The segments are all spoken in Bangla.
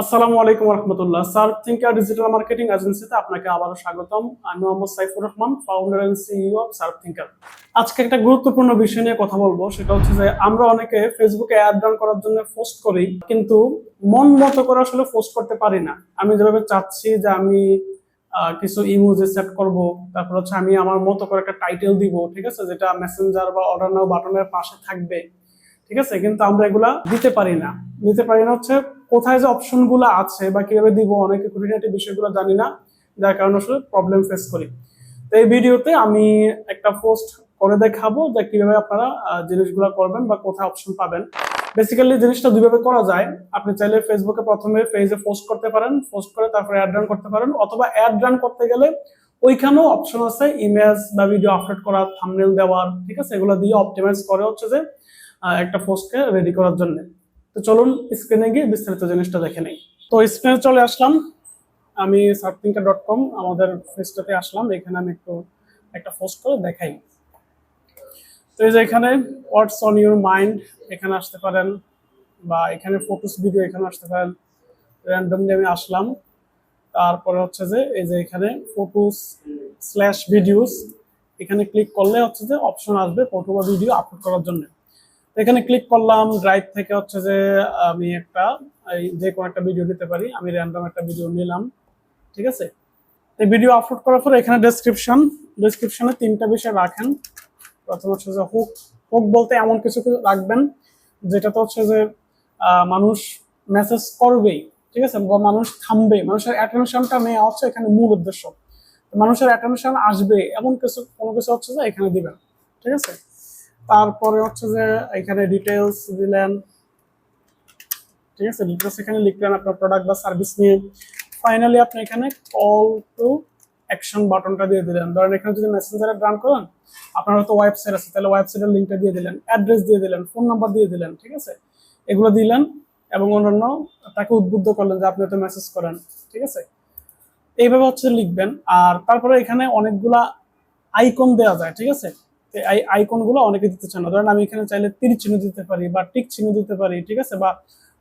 আসসালামু আলাইকুম রহমতুল্লাহ। SERP Thinker ডিজিটাল মার্কেটিং এজেন্সিতে আপনাকে আবারও স্বাগতম। আমি Mohammad Saifur Rahman, founder and CEO of SERP Thinker। আজকে একটা গুরুত্বপূর্ণ বিষয় নিয়ে কথা বলবো, সেটা হচ্ছে যে আমরা অনেকে ফেসবুকে অ্যাড রান করার জন্য পোস্ট করি, কিন্তু মন মতো করে আসলে পোস্ট করতে পারি না। আমি যেভাবে চাচ্ছি যে আমি কিছু ইমোজি সেট করব, তারপর হচ্ছে আমি আমার মতো করে একটা টাইটেল দিব, ঠিক আছে, যেটা মেসেঞ্জার বা অর্ডার নাও বাটনের পাশে থাকবে, ঠিক আছে, কিন্তু আমরা এগুলা দিতে পারি না হচ্ছে কোথায় যে অপশন গুলো আছে বা কিভাবে দিব, অনেকে খুঁটিনাটি বিষয়গুলো জানি না, যার কারণে আসলে প্রবলেম ফেস করি। তো এই ভিডিওতে আমি একটা পোস্ট করে দেখাবো যে কিভাবে আপনারা জিনিসগুলো করবেন বা কোথায় অপশন পাবেন। বেসিক্যালি জিনিসটা দুইভাবে করা যায়। আপনি চাইলে ফেসবুকে প্রথমে পেজে পোস্ট করতে পারেন, পোস্ট করে তারপরে অ্যাড রান করতে পারেন, অথবা অ্যাড রান করতে গেলে ওইখানেও অপশন আছে ইমেজ বা ভিডিও আপলোড করা, থাম্বনেল দেওয়ার, ঠিক আছে, এগুলো দিয়ে অপটিমাইজ করে হচ্ছে যে একটা পোস্টকে রেডি করার জন্য। তো চলুন স্ক্রিনে গিয়ে বিস্তারিত জিনিসটা দেখে নেই। তো স্ক্রিনে চলে আসলাম, আমি serpthinker.com আমাদের পেজটাতে আসলাম। এখানে আমি একটা পোস্ট করে দেখাই। তো এই যে এখানে হোয়াটস অন ইউর মাইন্ড এখানে আসতে পারেন, বা এখানে ফটোস ভিডিও এখানে আসতে পারেন। র্যান্ডমলি আমি আসলাম, তারপরে হচ্ছে যে এই যে এখানে ফটোস স্ল্যাশ ভিডিওস, এখানে ক্লিক করলে হচ্ছে যে অপশন আসবে ফটো বা ভিডিও আপলোড করার জন্য। এখানে ক্লিক করলাম, ড্রাইভ থেকে হচ্ছে যে আমি যে কোনো একটা ভিডিও দিতে পারি। আমি র্যান্ডম একটা ভিডিও নিলাম, ঠিক আছে। এই ভিডিও আপলোড করার পরে এখানে ডেসক্রিপশনে তিনটা বিষয় রাখেন। প্রথম হচ্ছে যে হুক হুক বলতে এমন কিছু রাখবেন যেটাতে হচ্ছে যে মানুষ মেসেজ করবেই, ঠিক আছে, বা মানুষ থামবে, মানুষের অ্যাটেনশনটা নেওয়া হচ্ছে এখানে মূল উদ্দেশ্য। মানুষের অ্যাটেনশন আসবে এমন কোনো কিছু হচ্ছে যে এখানে দিবেন, ঠিক আছে। তারপরে হচ্ছে যে এখানে ডিটেলস দিলেন, ঠিক আছে, ডিটেলস এখানে লিখলেন আপনার প্রোডাক্ট বা সার্ভিস নিয়ে। ফাইনালি আপনি এখানে কল টু অ্যাকশন বাটনটা দিয়ে দিলেন। ধরেন এখানে যদি মেসেঞ্জারে রান করেন, আপনার হয়তো ওয়েবসাইট আছে, তাহলে ওয়েবসাইটের লিঙ্কটা দিয়ে দিলেন, অ্যাড্রেস দিয়ে দিলেন, ফোন নাম্বার দিয়ে দিলেন, ঠিক আছে, এগুলো দিলেন এবং অন্যান্য তাকে উদ্বুদ্ধ করলেন যে আপনি হয়তো মেসেজ করেন, ঠিক আছে। এইভাবে হচ্ছে লিখবেন। আর তারপরে এখানে অনেকগুলা আইকন দেওয়া যায়, ঠিক আছে। এই আইকন গুলো অনেকে দিতে চান না। ধরেন আমি এখানে চাইলে তীর চিহ্ন দিতে পারি বা টিক চিহ্ন দিতে পারি, ঠিক আছে, বা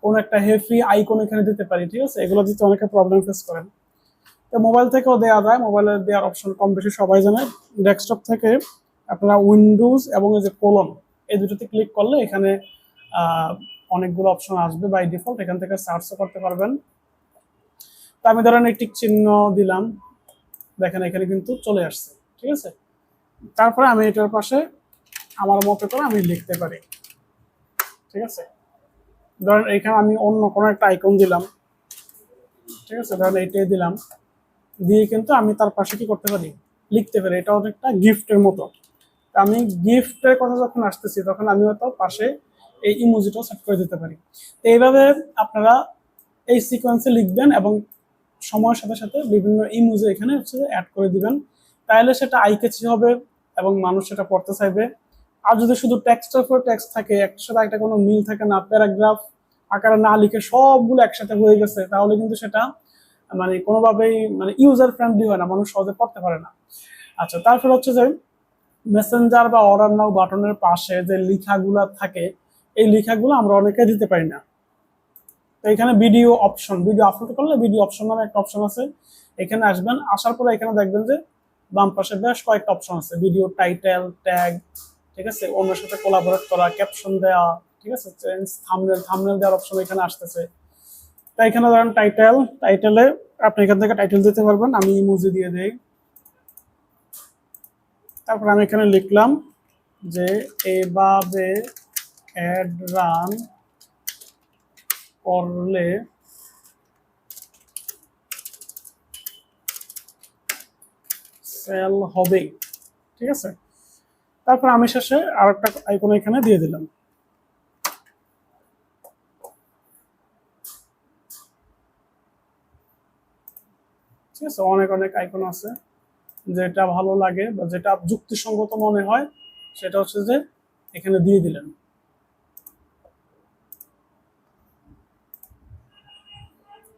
কোন একটা হেভি আইকন এখানে দিতে পারি, ঠিক আছে। এগুলো দিতে অনেকে প্রবলেম ফেস করেন। তো মোবাইল থেকেও দেওয়া যায়, মোবাইলে দেওয়ার অপশন কম বেশি সবাই জানে। ডেস্কটপ থেকে আপনারা উইন্ডোজ এবং এই যে কোলন, এই দুটোতে ক্লিক করলে এখানে অনেকগুলো অপশন আসবে বাই ডিফল্ট, এখান থেকে সার্চও করতে পারবেন। তো আমি ধরেন এই টিক চিহ্ন দিলাম, দেখেন এখানে কিন্তু চলে আসছে, ঠিক আছে। তারপরে আমি এটার পাশে আমার মতো করে আমি লিখতে পারি, ঠিক আছে। ধরেন এখানে আমি অন্য কোনো একটা আইকন দিলাম, ঠিক আছে, ধরেন এইটাই দিলাম, দিয়ে কিন্তু আমি তার পাশে কি করতে পারি, লিখতে পারি। এটা অনেকটা গিফটের মতো। আমি গিফটের কথা যখন আসতেছি তখন আমি হয়তো পাশে এই ইমোজিটাও সেট করে দিতে পারি। এইভাবে আপনারা এই সিকোয়েন্সে লিখবেন এবং সময়ের সাথে সাথে বিভিন্ন ইমোজি এখানে হচ্ছে অ্যাড করে দিবেন। তাহলে সেটা আইকেচি হবে এবং মানুষ সেটা পড়তে চাইবে। আর যদি শুধু টেক্সটের পর টেক্সট থাকে, একটার সাথে একটা কোনো মিল থাকে না, প্যারাগ্রাফ আকারে না লিখে সবগুলো একসাথে হয়ে গেছে, তাহলে কিন্তু সেটা মানে কোনোভাবেই মানে ইউজার ফ্রেন্ডলি হয় না, মানুষ সহজে পড়তে পারে না। আচ্ছা, তারপর হচ্ছে যে মেসেঞ্জার বা অর্ডার নাও বাটনের পাশে যে লেখাগুলো থাকে, এই লেখাগুলো আমরা অনেকে দিতে পারি না। তো এখানে ভিডিও আপলোড করলে ভিডিও অপশন নামে একটা অপশন আছে, এখানে আসবেন। আসার পরে এখানে দেখবেন যে বাম পাশে বেশ কয়েকটা অপশন আছে, ভিডিও টাইটেল, ট্যাগ, ঠিক আছে, অন্যের সাথে কোলাবোরেট করা, ক্যাপশন দেওয়া, ঠিক আছে, চেঞ্জ থাম্বনেল দেওয়ার অপশন এখানে আসতেছে। তাই এখানে ধরেন টাইটেলে আপনি এখান থেকে টাইটেল দিতে পারবেন। আমি ইমোজি দিয়ে দেই। তারপর আমি এখানে লিখলাম যে এভাবে অ্যাড রান করলে সেল হবে, ঠিক আছে। তারপর আমি শেষে আর একটা আইকন এখানে দিয়ে দিলাম, ঠিক আছে। অনেক অনেক আইকন আছে, যেটা ভালো লাগে বা যেটা যুক্তিসঙ্গত মনে হয় সেটা হচ্ছে যে এখানে দিয়ে দিলেন,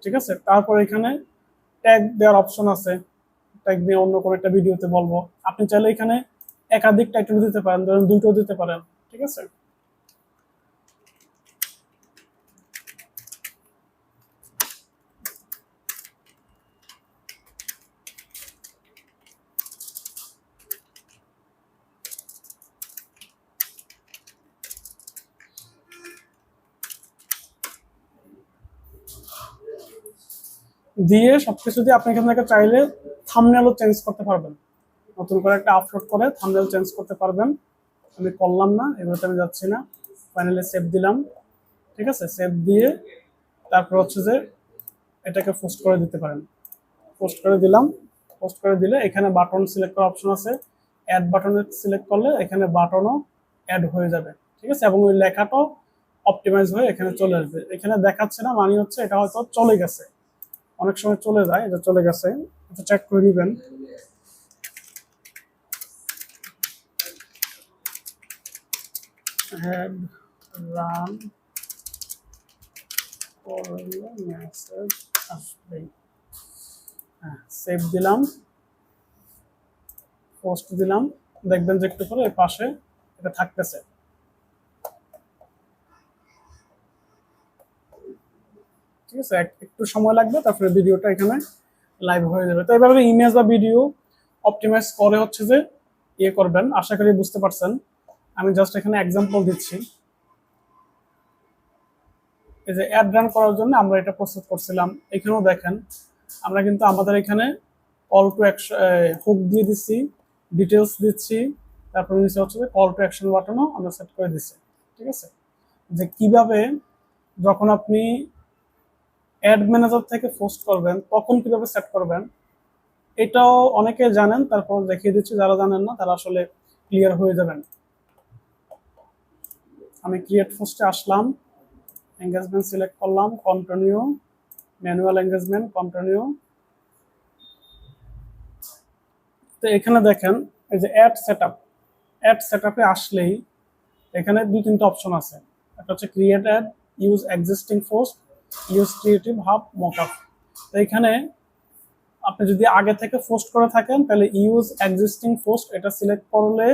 ঠিক আছে। তারপর এখানে ট্যাগ দেওয়ার অপশন আছে, ট্যাগ দিয়ে অন্য কোনো একটা ভিডিওতে বলবো। আপনি চাইলে এখানে একাধিক টাইটেল দিতে পারেন, ধরেন দুটো দিতে পারেন, ঠিক আছে। দিয়ে সবকিছু দিয়ে আপনি এখান থেকে চাইলে থাম্বনেলও চেঞ্জ করতে পারবেন, নতুন করে একটা আপলোড করে থাম্বনেল চেঞ্জ করতে পারবেন। আমি করলাম না, এগুলোতে আমি যাচ্ছি না। ফাইনালি সেভ দিলাম, ঠিক আছে। সেভ দিয়ে তারপর হচ্ছে যে এটাকে পোস্ট করে দিতে পারেন। পোস্ট করে দিলাম, পোস্ট করে দিলে এখানে বাটন সিলেক্ট করার অপশন আছে, অ্যাড বাটনে সিলেক্ট করলে এখানে বাটনও অ্যাড হয়ে যাবে, ঠিক আছে। এবং ওই লেখাটাও অপটিমাইজ হয়ে এখানে চলে আসবে। এখানে দেখাচ্ছে না মানে হচ্ছে এটা হয়তো চলে গেছে, অনেক সময় চলে যায়, এটা চলে গেছে, এটা চেক করে নেবেন। হেড রান করলে মেসেজ আসবে। হ্যাঁ, সেভ দিলাম, পোস্ট দিলাম, দেখবেন যে একটু পরে এর পাশে এটা থাকতেছে। ঠিক আছে, একটু সময় লাগবে, তারপরে ভিডিওটা এখানে লাইভ হয়ে যাবে। তো এইভাবে ইমেজ বা ভিডিও অপটিমাইজ করে হচ্ছে যে ইয়ে করবেন। আশা করি বুঝতে পারছেন। আমি জাস্ট এখানে এক্সাম্পল দিচ্ছি। এই যে অ্যাড রান করার জন্য আমরা এটা প্রস্তুত করছিলাম। এখানেও দেখেন আমরা কিন্তু আমাদের এখানে কল টু অ্যাকশন হুক দিয়ে দিচ্ছি, ডিটেলস দিচ্ছি, তারপরে নিচে হচ্ছে কল টু অ্যাকশন বাটনও আমরা সেট করে দিচ্ছি, ঠিক আছে। যে কিভাবে যখন আপনি অ্যাড ম্যানেজার থেকে পোস্ট করবেন তখন কিভাবে সেট করবেন, এটাও অনেকে জানেন, তারপর দেখিয়ে দিচ্ছি। যারা জানেন না তারা আসলে ক্লিয়ার হয়ে যাবেন। আমি ক্রিয়েট পোস্টে আসলাম, এঙ্গেজমেন্ট সিলেক্ট করলাম, কন্টিনিউ, ম্যানুয়াল এঙ্গেজমেন্ট, কন্টিনিউ। তো এখানে দেখেন এই যে অ্যাড সেটআপ, অ্যাড সেটআপে আসলেই এখানে 2-3টা অপশন আছে। একটা হচ্ছে create add, use existing post, use creative hub, mockup. তো এখানে আপনি যদি আগে থেকে পোস্ট করে থাকেন তাহলে ইউজ এক্সিস্টিং পোস্ট এটা সিলেক্ট করলে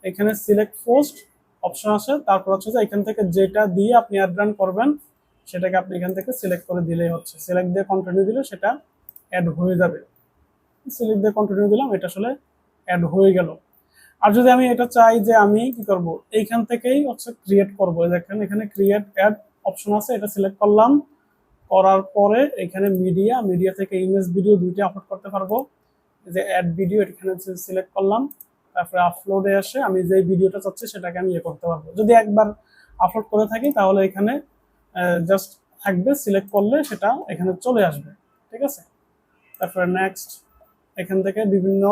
এখানে সিলেক্ট পোস্ট অপশন আসে। তারপর হচ্ছে যে এখান থেকে যেটা দিয়ে আপনি অ্যাড রান করবেন সেটাকে আপনি এখান থেকে সিলেক্ট করে দিলেই হচ্ছে। সিলেক্ট দিয়ে কন্টিনিউ দিলে সেটা অ্যাড হয়ে যাবে। সিলেক্ট দিয়ে কন্টিনিউ দিলাম, এটা আসলে অ্যাড হয়ে গেল। আর যদি আমি এটা চাই যে আমি কি করব, এইখান থেকেই হচ্ছে ক্রিয়েট করব, দেখেন এখানে ক্রিয়েট অ্যাড অপশন আছে, এটা সিলেক্ট করলাম। করার পরে এখানে মিডিয়া থেকে ইমেজ ভিডিও দুইটা আপলোড করতে পারবো। যে অ্যাড ভিডিও এখানে সিলেক্ট করলাম, তারপরে আপলোডে আসে আমি যে ভিডিওটা চাচ্ছি সেটাকে আমি ইয়ে করতে পারবো। যদি একবার আপলোড করে থাকি তাহলে এখানে জাস্ট থাকবে, সিলেক্ট করলে সেটা এখানে চলে আসবে, ঠিক আছে। তারপরে নেক্সট, এখান থেকে বিভিন্ন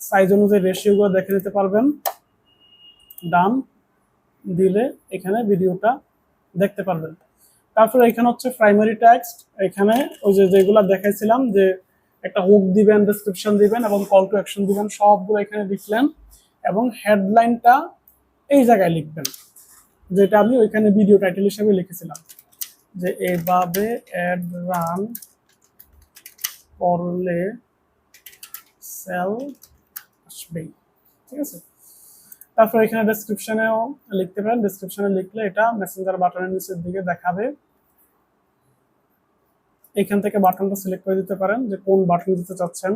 সাইজ অনুযায়ী রেশিওগুলো দেখে নিতে পারবেন। ডান দিলে এখানে ভিডিওটা দেখতে পারবেন। তারপরে এখানে হচ্ছে প্রাইমারি টেক্সট, এখানে ওই যে যেগুলো দেখাইছিলাম যে একটা হুক দিবেন, ডেসক্রিপশন দিবেন এবং কল টু অ্যাকশন দিবেন, সবগুলো এখানে লিখলেন এবং হেডলাইনটা এই জায়গায় লিখবেন, যেটা আমি ওইখানে ভিডিও টাইটেল হিসেবে লিখেছিলাম যে এভাবে অ্যাড রান করলে সেল আসবেই, ঠিক আছে। তারপর এখানে ডেসক্রিপশনেও লিখতে পারেন, ডেসক্রিপশনে লিখলে এটা মেসেঞ্জার বাটনের নিচের দিকে দেখাবে। এখান থেকে বাটনটা সিলেক্ট করে দিতে পারেন যে কোন বাটন দিতে চাচ্ছেন,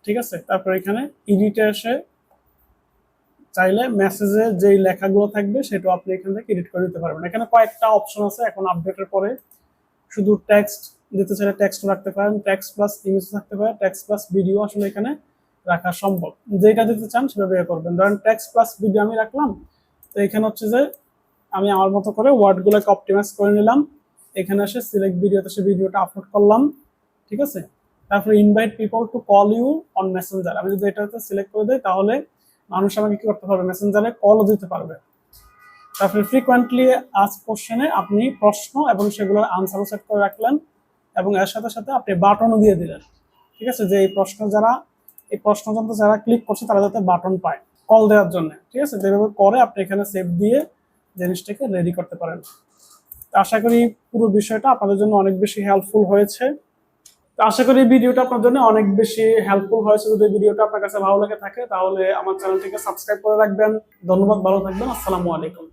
ঠিক আছে। তারপর এখানে এডিটে এসে চাইলে মেসেজে যেই লেখাগুলো থাকবে সেটা আপনি এখান থেকে এডিট করে দিতে পারবেন। এখানে কয়েকটা অপশন আছে, এখন আপডেটের পরে শুধু টেক্সট দিতে চাইলে টেক্সট রাখতে পারেন, টেক্সট প্লাস ইমেজ থাকতে পারে, টেক্সট প্লাস ভিডিও আসলে এখানে রাখা সম্ভব। যেটা দিতে চান সেটা বের করবেন। ধরেন টেক্সট প্লাস ভিডিও আমি রাখলাম, তো এখানে হচ্ছে যে আমি আমার মতো করে ওয়ার্ডগুলোকে অপটিমাইজ করে নিলাম। এখানে এসে সিলেক্ট ভিডিওতে সে ভিডিওটা আপলোড করলাম, ঠিক আছে। তারপরে invite people to call you on messenger, আমি যদি এটাতে সিলেক্ট করে দিই তাহলে মানুষ আমাকে কি করতে পারবে, মেসেঞ্জারে কলও দিতে পারবে। তারপরে ফ্রিকোয়েন্টলি আস্ক কোশ্চেনে আপনি প্রশ্ন এবং সেগুলোর আনসারও সেট করে রাখলেন এবং এর সাথে সাথে আপনি বাটনও দিয়ে দিলেন, ঠিক আছে। যে এই প্রশ্ন যন্ত্র যারা ক্লিক করছে তারা যাতে বাটন পায় কল দেওয়ার জন্য, ঠিক আছে। যেভাবে করে আপনি এখানে সেভ দিয়ে জিনিসটাকে রেডি করতে পারেন। আশা করি পুরো বিষয়টা আপনাদের জন্য অনেক বেশি হেল্পফুল হয়েছে। আশা করি ভিডিওটা আপনার জন্য অনেক বেশি হেল্পফুল হয়েছে। যদি ভিডিওটা আপনার কাছে ভালো লেগে থাকে তাহলে আমার চ্যানেলটিকে সাবস্ক্রাইব করে রাখবেন। ধন্যবাদ, ভালো থাকবেন, আসসালামু আলাইকুম।